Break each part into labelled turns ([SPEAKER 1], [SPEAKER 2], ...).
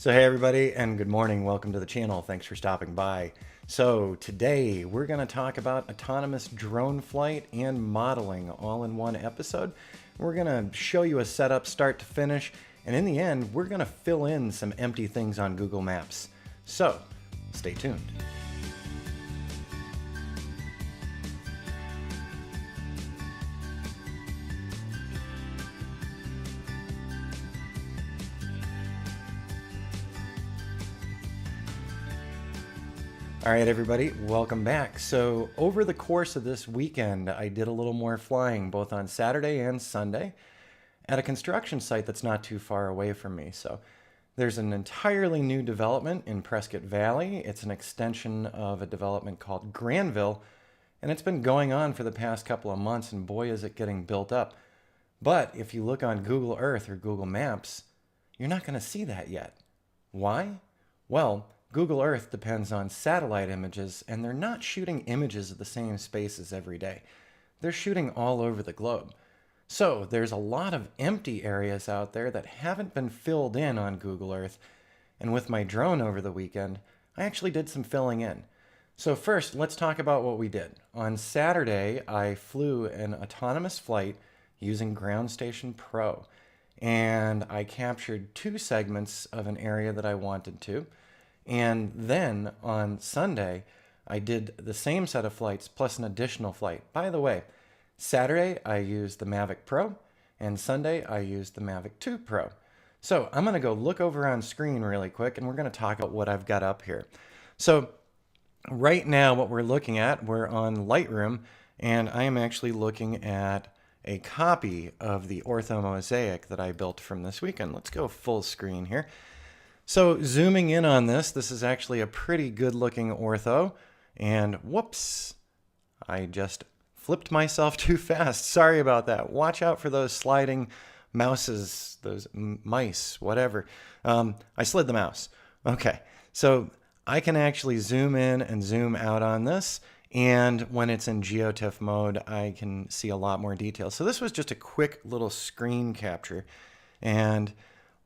[SPEAKER 1] So hey everybody, and good morning. Welcome to the channel. Thanks for stopping by. So today we're going to talk about autonomous drone flight and modeling all in one episode. We're going to show you a setup start to finish, and in the end we're going to fill in some empty things on Google Maps. So stay tuned. All right, everybody, welcome back. So over the course of this weekend, I did a little more flying, both on Saturday and Sunday, at a construction site that's not too far away from me. So there's an entirely new development in Prescott Valley. It's an extension of a development called Granville, and it's been going on for the past couple of months, and boy, is it getting built up. But if you look on Google Earth or Google Maps, you're not going to see that yet. Why? Well, Google Earth depends on satellite images, and they're not shooting images of the same spaces every day. They're shooting all over the globe. So there's a lot of empty areas out there that haven't been filled in on Google Earth, and with my drone over the weekend, I actually did some filling in. So first, let's talk about what we did. On Saturday, I flew an autonomous flight using Ground Station Pro, and I captured 2 segments of an area that I wanted to. And then on Sunday, I did the same set of flights plus an additional flight. By the way, Saturday I used the Mavic Pro, and Sunday I used the Mavic 2 Pro. So I'm going to go look over on screen really quick, and we're going to talk about what I've got up here. So right now what we're looking at, we're on Lightroom, and I am actually looking at a copy of the Orthomosaic that I built from this weekend. Let's go full screen here. So zooming in on this is actually a pretty good looking ortho, and whoops, I just flipped myself too fast. Sorry about that. Watch out for those sliding mouses, those mice, whatever. I slid the mouse. Okay, so I can actually zoom in and zoom out on this, and when it's in GeoTIFF mode, I can see a lot more detail. So this was just a quick little screen capture, and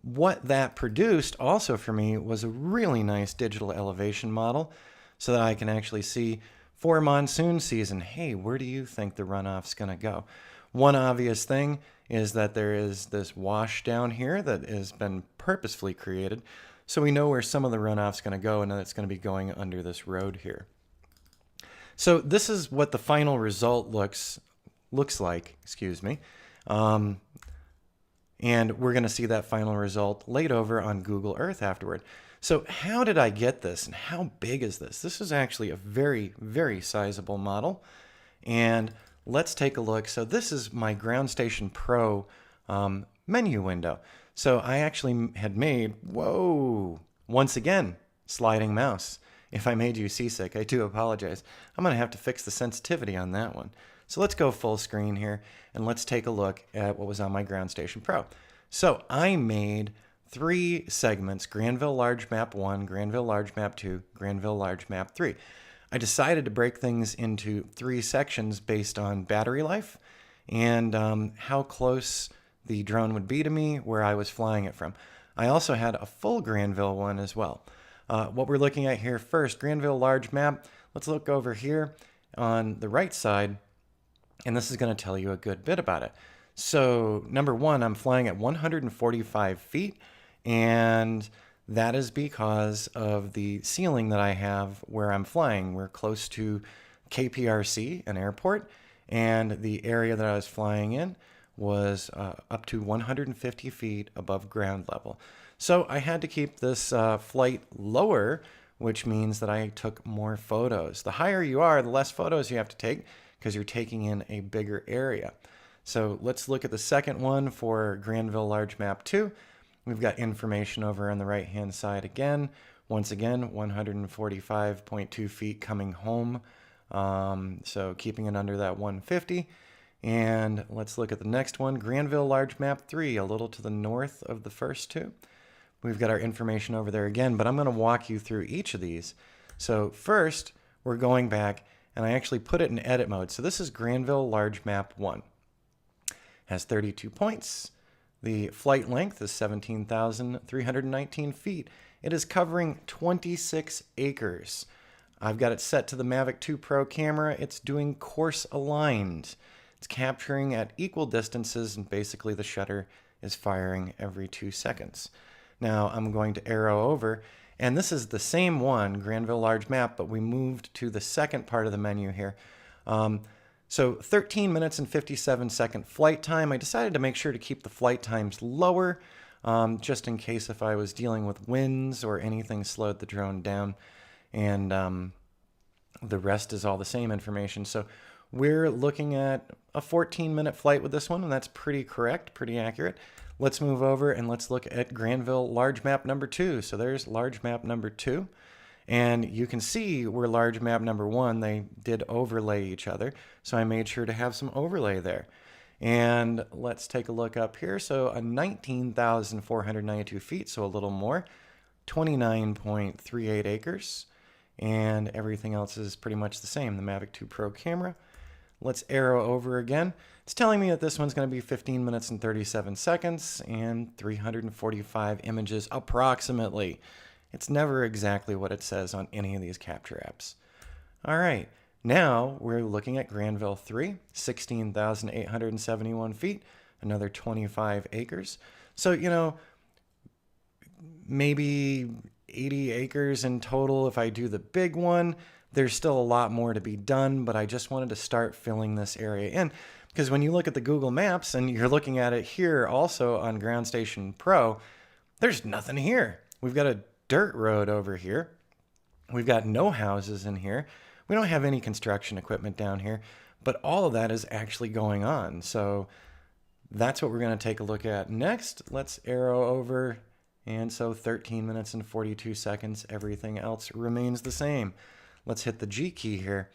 [SPEAKER 1] what that produced also for me was a really nice digital elevation model so that I can actually see for monsoon season, hey, where do you think the runoff's going to go? One obvious thing is that there is this wash down here that has been purposefully created, so we know where some of the runoff's going to go, and that it's going to be going under this road here. So this is what the final result looks like, excuse me. And we're going to see that final result laid over on Google Earth afterward. So how did I get this, and how big is this? This is actually a very, very sizable model. And let's take a look. So this is my Ground Station Pro menu window. So I actually had made, whoa, once again, sliding mouse. If I made you seasick, I do apologize. I'm going to have to fix the sensitivity on that one. So let's go full screen here, and let's take a look at what was on my Ground Station Pro. So I made 3 segments: Granville Large Map 1, Granville Large Map 2, Granville Large Map 3. I decided to break things into 3 sections based on battery life and how close the drone would be to me, where I was flying it from. I also had a full Granville one as well. What we're looking at here first, Granville Large Map. Let's look over here on the right side, and this is going to tell you a good bit about it. So number 1, I'm flying at 145 feet, and that is because of the ceiling that I have where I'm flying. We're close to KPRC, an airport, and the area that I was flying in was up to 150 feet above ground level. So I had to keep this flight lower, which means that I took more photos. The higher you are, the less photos you have to take, because you're taking in a bigger area. So let's look at the second one for Granville Large Map 2. We've got information over on the right hand side again. Once again, 145.2 feet coming home. So keeping it under that 150. And let's look at the next one, Granville Large Map 3, a little to the north of the first 2. We've got our information over there again, but I'm going to walk you through each of these. So first, we're going back, and I actually put it in edit mode. So this is Granville Large Map 1. Has 32 points. The flight length is 17,319 feet. It is covering 26 acres. I've got it set to the Mavic 2 Pro camera. It's doing course aligned. It's capturing at equal distances, and basically the shutter is firing every 2 seconds. Now I'm going to arrow over, and this is the same one, Granville Large Map, but we moved to the second part of the menu here. So 13 minutes and 57-second flight time. I decided to make sure to keep the flight times lower, just in case if I was dealing with winds or anything slowed the drone down. And the rest is all the same information. So we're looking at a 14-minute flight with this one, and that's pretty correct, pretty accurate. Let's move over and let's look at Granville Large Map number 2. So there's Large Map number 2. And you can see where Large Map number 1, they did overlay each other. So I made sure to have some overlay there. And let's take a look up here. So a 19,492 feet, so a little more, 29.38 acres. And everything else is pretty much the same. The Mavic 2 Pro camera. Let's arrow over again. It's telling me that this one's going to be 15 minutes and 37 seconds and 345 images approximately. It's never exactly what it says on any of these capture apps. All right, now we're looking at Granville 3, 16,871 feet, another 25 acres. So, you know, maybe 80 acres in total if I do the big one. There's still a lot more to be done, but I just wanted to start filling this area in. Because when you look at the Google Maps, and you're looking at it here also on Ground Station Pro, there's nothing here. We've got a dirt road over here. We've got no houses in here. We don't have any construction equipment down here, but all of that is actually going on. So that's what we're going to take a look at next. Let's arrow over. And so 13 minutes and 42 seconds. Everything else remains the same. Let's hit the G key here.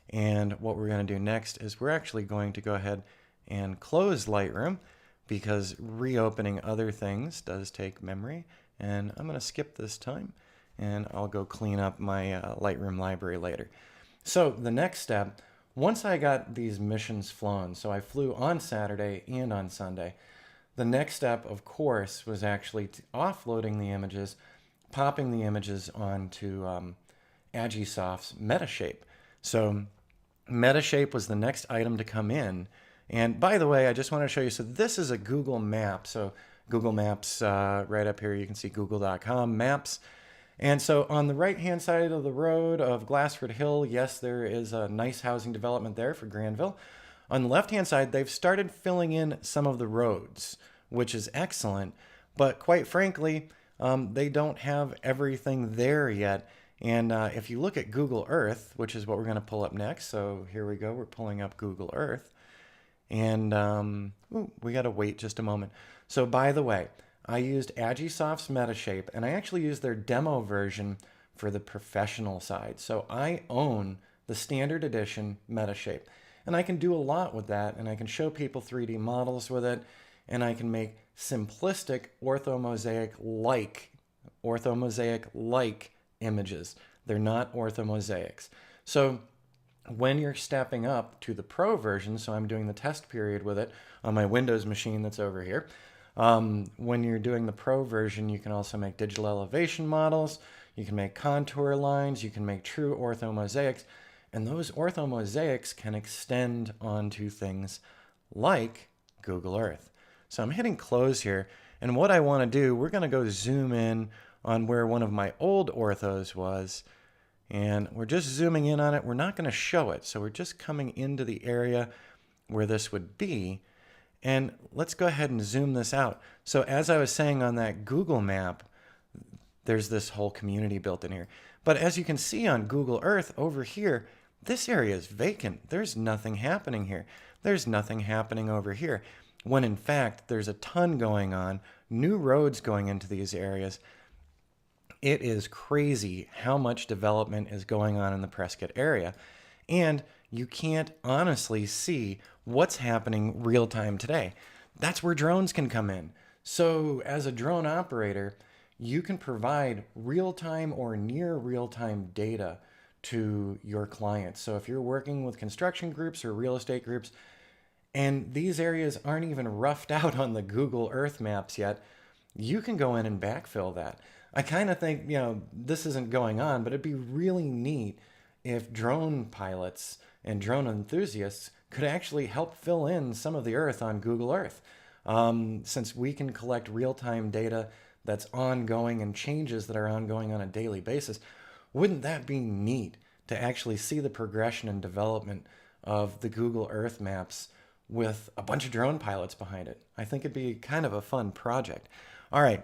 [SPEAKER 1] And what we're going to do next is we're actually going to go ahead and close Lightroom, because reopening other things does take memory. And I'm going to skip this time, and I'll go clean up my Lightroom library later. So the next step, once I got these missions flown, so I flew on Saturday and on Sunday, the next step, of course, was actually offloading the images, popping the images onto Agisoft's Metashape. So Metashape was the next item to come in. And by the way, I just want to show you, so this is a Google map. So Google Maps, right up here, you can see google.com maps. And so on the right-hand side of the road of Glassford Hill, yes, there is a nice housing development there for Granville. On the left-hand side, they've started filling in some of the roads, which is excellent. But quite frankly, they don't have everything there yet. And if you look at Google Earth, which is what we're going to pull up next. So here we go. We're pulling up Google Earth. And we got to wait just a moment. So by the way, I used Agisoft's Metashape, and I actually used their demo version for the professional side. So I own the standard edition Metashape, and I can do a lot with that, and I can show people 3D models with it, and I can make simplistic Orthomosaic-like images. They're not Orthomosaics. So when you're stepping up to the Pro version, so I'm doing the test period with it on my Windows machine that's over here. When you're doing the Pro version, you can also make digital elevation models, you can make contour lines, you can make true orthomosaics, and those orthomosaics can extend onto things like Google Earth. So I'm hitting close here, and what I want to do, we're going to go zoom in on where one of my old orthos was, and we're just zooming in on it. We're not going to show it, so we're just coming into the area where this would be. And let's go ahead and zoom this out. So as I was saying on that Google map, there's this whole community built in here. But as you can see on Google Earth over here, this area is vacant. There's nothing happening here. There's nothing happening over here. When in fact, there's a ton going on, new roads going into these areas. It is crazy how much development is going on in the Prescott area. And you can't honestly see what's happening real time today. That's where drones can come in. So as a drone operator, you can provide real-time or near real-time data to your clients. So if you're working with construction groups or real estate groups, and these areas aren't even roughed out on the Google Earth maps yet, you can go in and backfill that. I kind of think, this isn't going on, but it'd be really neat if drone pilots and drone enthusiasts could actually help fill in some of the Earth on Google Earth. Since we can collect real-time data that's ongoing and changes that are ongoing on a daily basis, wouldn't that be neat to actually see the progression and development of the Google Earth maps with a bunch of drone pilots behind it? I think it'd be kind of a fun project. All right,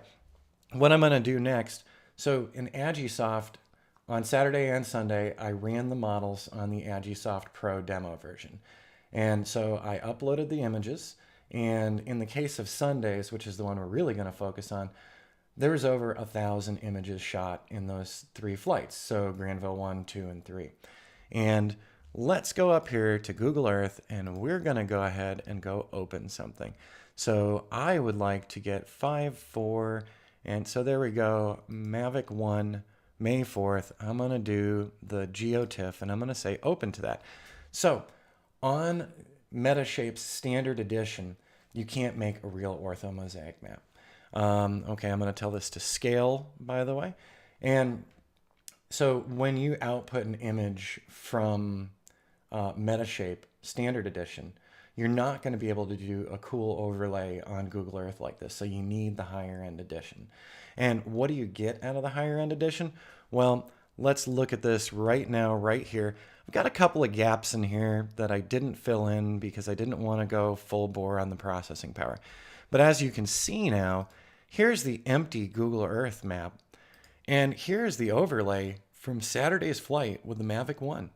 [SPEAKER 1] what I'm going to do next, so in Agisoft, on Saturday and Sunday, I ran the models on the Agisoft Pro demo version. And so I uploaded the images, and in the case of Sundays, which is the one we're really going to focus on, there was over 1,000 images shot in those 3 flights, so Granville 1, 2, and 3. And let's go up here to Google Earth, and we're going to go ahead and go open something. So I would like to get 5.4, and so there we go, Mavic 1, May 4th. I'm going to do the GeoTIFF, and I'm going to say open to that. So on Metashape's standard edition, you can't make a real Orthomosaic map. Okay, I'm going to tell this to scale, by the way. And so when you output an image from Metashape standard edition, you're not going to be able to do a cool overlay on Google Earth like this. So you need the higher end edition. And what do you get out of the higher end edition? Well, let's look at this right now, right here. I've got a couple of gaps in here that I didn't fill in because I didn't want to go full bore on the processing power. But as you can see now, here's the empty Google Earth map. And here's the overlay from Saturday's flight with the Mavic 1.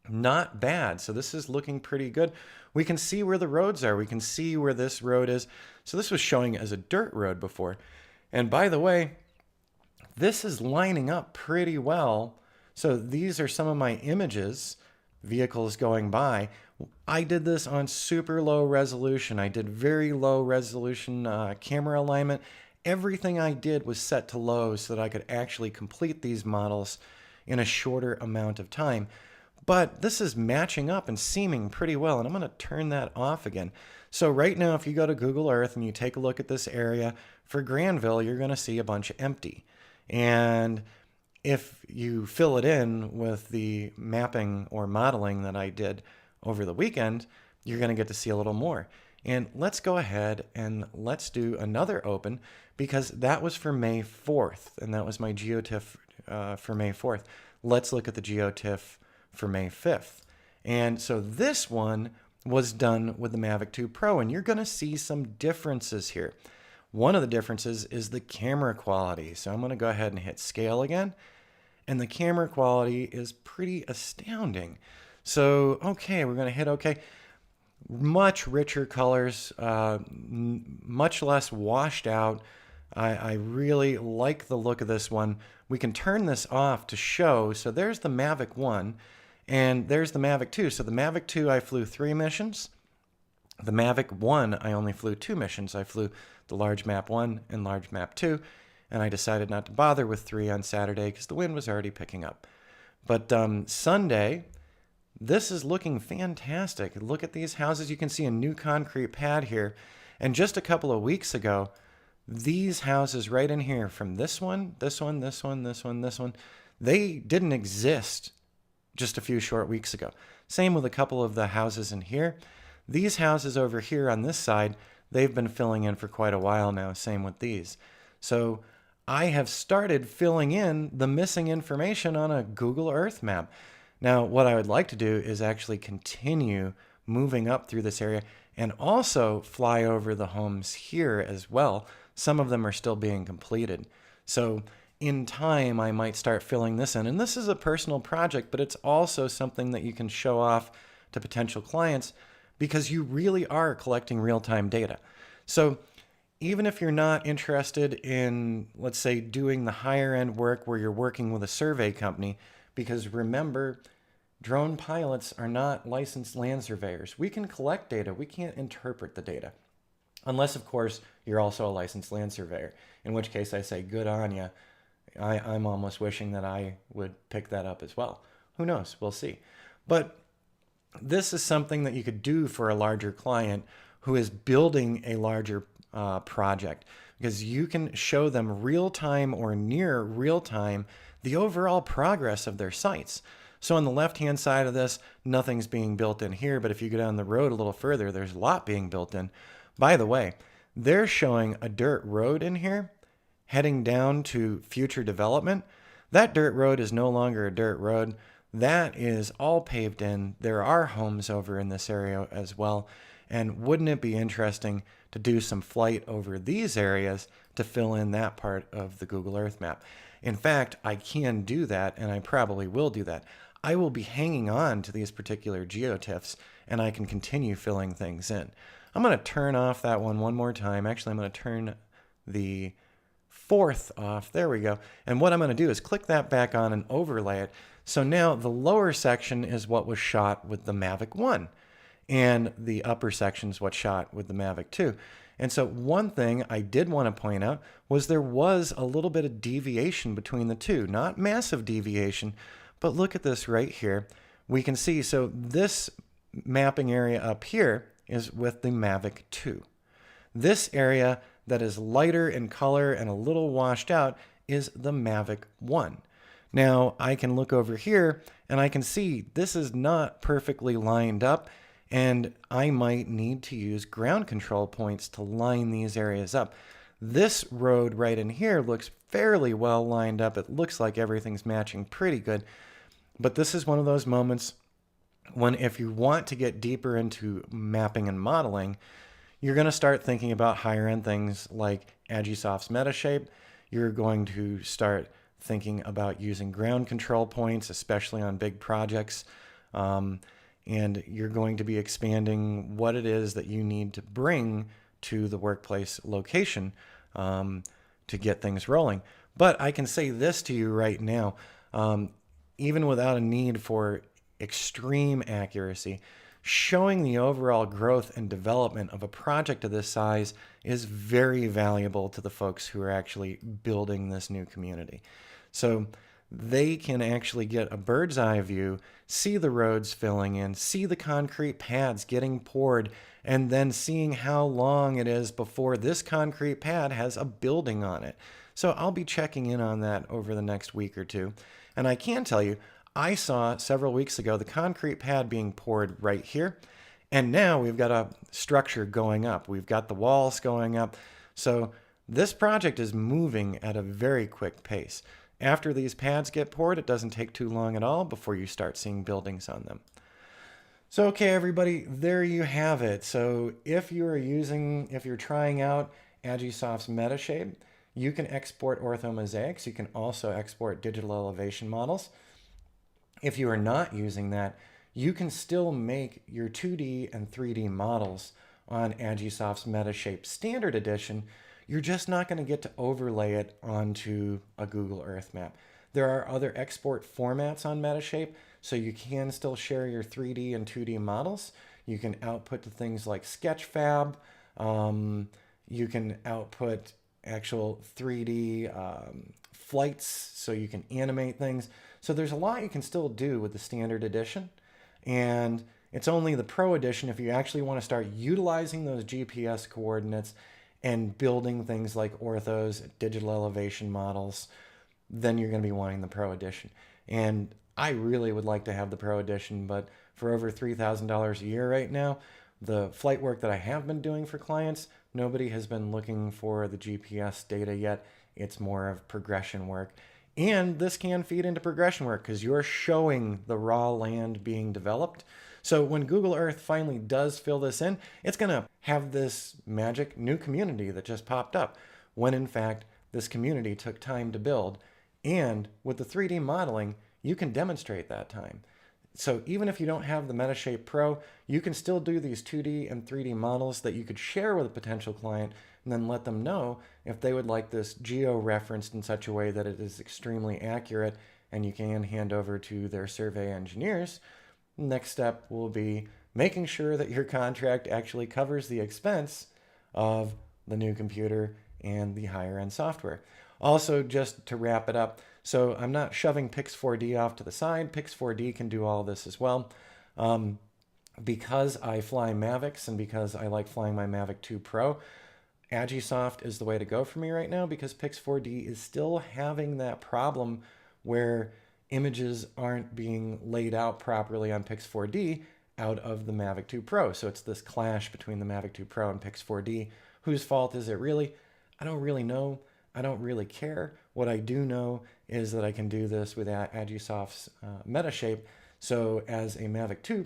[SPEAKER 1] Not bad. So this is looking pretty good. We can see where the roads are. We can see where this road is. So this was showing as a dirt road before. And by the way, this is lining up pretty well. So these are some of my images, vehicles going by. I did this on super low resolution. I did very low resolution camera alignment. Everything I did was set to low so that I could actually complete these models in a shorter amount of time. But this is matching up and seeming pretty well, and I'm going to turn that off again. So right now, if you go to Google Earth and you take a look at this area for Granville, you're going to see a bunch of empty. And if you fill it in with the mapping or modeling that I did over the weekend, you're going to get to see a little more. And let's go ahead and let's do another open, because that was for May 4th, and that was my GeoTIFF for May 4th. Let's look at the GeoTIFF for May 5th. And so this one was done with the Mavic 2 Pro, and you're going to see some differences here. One of the differences is the camera quality. So I'm going to go ahead and hit scale again, and the camera quality is pretty astounding. So, okay, we're going to hit okay. Much richer colors, much less washed out. I really like the look of this one. We can turn this off to show. So there's the Mavic 1, and there's the Mavic 2. So the Mavic 2, I flew 3 missions. The Mavic 1, I only flew 2 missions. I flew the large map 1 and large map 2, and I decided not to bother with 3 on Saturday because the wind was already picking up. But Sunday, this is looking fantastic. Look at these houses. You can see a new concrete pad here. And just a couple of weeks ago, these houses right in here, from this one, this one, this one, this one, this one, they didn't exist just a few short weeks ago. Same with a couple of the houses in here. These houses over here on this side, they've been filling in for quite a while now. Same with these. So I have started filling in the missing information on a Google Earth map. Now, what I would like to do is actually continue moving up through this area and also fly over the homes here as well. Some of them are still being completed. So in time, I might start filling this in. And this is a personal project, but it's also something that you can show off to potential clients because you really are collecting real-time data. So even if you're not interested in, let's say, doing the higher-end work where you're working with a survey company, because remember, drone pilots are not licensed land surveyors. We can collect data. We can't interpret the data. Unless, of course, you're also a licensed land surveyor, in which case I say, good on you. I'm almost wishing that I would pick that up as well. Who knows? We'll see. But this is something that you could do for a larger client who is building a larger project, because you can show them real time or near real time the overall progress of their sites. So on the left hand side of this, nothing's being built in here, but if you go down the road a little further, there's a lot being built in. By the way, they're showing a dirt road in here heading down to future development. That dirt road is no longer a dirt road. That is all paved in. There are homes over in this area as well. And wouldn't it be interesting to do some flight over these areas to fill in that part of the Google Earth map? In fact, I can do that, and I probably will do that. I will be hanging on to these particular geotiffs, and I can continue filling things in. I'm going to turn off that one more time. Actually, I'm going to turn the fourth off. There we go. And what I'm going to do is click that back on and overlay it. So now the lower section is what was shot with the Mavic 1. And the upper section is what's shot with the Mavic 2. And so one thing I did want to point out was there was a little bit of deviation between the two. Not massive deviation, but look at this right here. We can see, so this mapping area up here is with the Mavic 2. This area that is lighter in color and a little washed out is the Mavic 1. Now I can look over here and I can see this is not perfectly lined up, and I might need to use ground control points to line these areas up. This road right in here looks fairly well lined up. It looks like everything's matching pretty good. But this is one of those moments when if you want to get deeper into mapping and modeling, you're going to start thinking about higher end things like Agisoft's Metashape. You're going to start thinking about using ground control points, especially on big projects. And you're going to be expanding what it is that you need to bring to the workplace location to get things rolling. But I can say this to you right now, even without a need for extreme accuracy, showing the overall growth and development of a project of this size is very valuable to the folks who are actually building this new community. So they can actually get a bird's eye view, see the roads filling in, see the concrete pads getting poured, and then seeing how long it is before this concrete pad has a building on it. So I'll be checking in on that over the next week or two. And I can tell you, I saw several weeks ago the concrete pad being poured right here. And now we've got a structure going up. We've got the walls going up. So this project is moving at a very quick pace. After these pads get poured, it doesn't take too long at all before you start seeing buildings on them. So, okay, everybody, there you have it. So if you're trying out Agisoft's Metashape, you can export Orthomosaics. You can also export digital elevation models. If you are not using that, you can still make your 2D and 3D models on Agisoft's Metashape Standard Edition. You're just not going to get to overlay it onto a Google Earth map. There are other export formats on Metashape, so you can still share your 3D and 2D models. You can output to things like Sketchfab. You can output actual 3D flights, so you can animate things. So there's a lot you can still do with the Standard Edition. And it's only the Pro Edition if you actually want to start utilizing those GPS coordinates and building things like orthos, digital elevation models, then you're going to be wanting the Pro Edition. And I really would like to have the Pro Edition, but for over $3,000 a year right now, the flight work that I have been doing for clients, nobody has been looking for the GPS data yet. It's more of progression work. And this can feed into progression work because you're showing the raw land being developed. So when Google Earth finally does fill this in, it's going to have this magic new community that just popped up, when in fact this community took time to build. And with the 3D modeling, you can demonstrate that time. So even if you don't have the Metashape Pro, you can still do these 2D and 3D models that you could share with a potential client and then let them know if they would like this geo-referenced in such a way that it is extremely accurate and you can hand over to their survey engineers. Next step will be making sure that your contract actually covers the expense of the new computer and the higher end software. Also, just to wrap it up, I'm not shoving Pix4D off to the side. Pix4D can do all this as well. Because I fly Mavics and because I like flying my Mavic 2 Pro, Agisoft is the way to go for me right now, because Pix 4D is still having that problem where images aren't being laid out properly on Pix 4D out of the Mavic 2 Pro. So it's this clash between the Mavic 2 Pro and Pix 4D. Whose fault is it really? I don't really know. I don't really care. What I do know is that I can do this with Agisoft's Metashape. So as a Mavic 2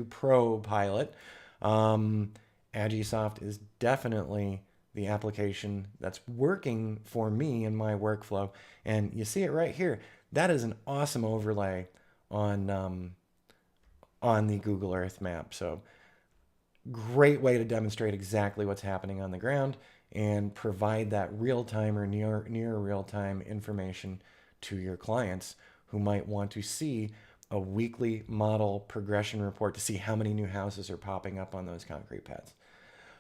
[SPEAKER 1] Pro pilot, Agisoft is definitely the application that's working for me in my workflow. And you see it right here. That is an awesome overlay on the Google Earth map. So great way to demonstrate exactly what's happening on the ground and provide that real-time or near real-time information to your clients who might want to see a weekly model progression report to see how many new houses are popping up on those concrete pads.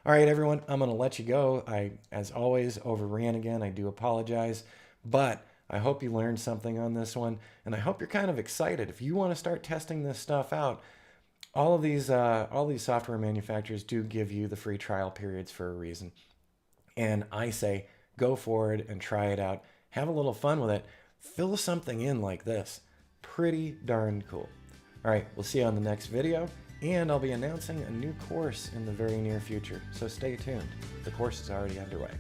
[SPEAKER 1] All right, everyone, I'm going to let you go. I, as always, overran again. I do apologize, but I hope you learned something on this one, and I hope you're kind of excited. If you want to start testing this stuff out, all these software manufacturers do give you the free trial periods for a reason. And I say, go forward and try it out. Have a little fun with it. Fill something in like this. Pretty darn cool. All right, we'll see you on the next video, and I'll be announcing a new course in the very near future. So stay tuned. The course is already underway.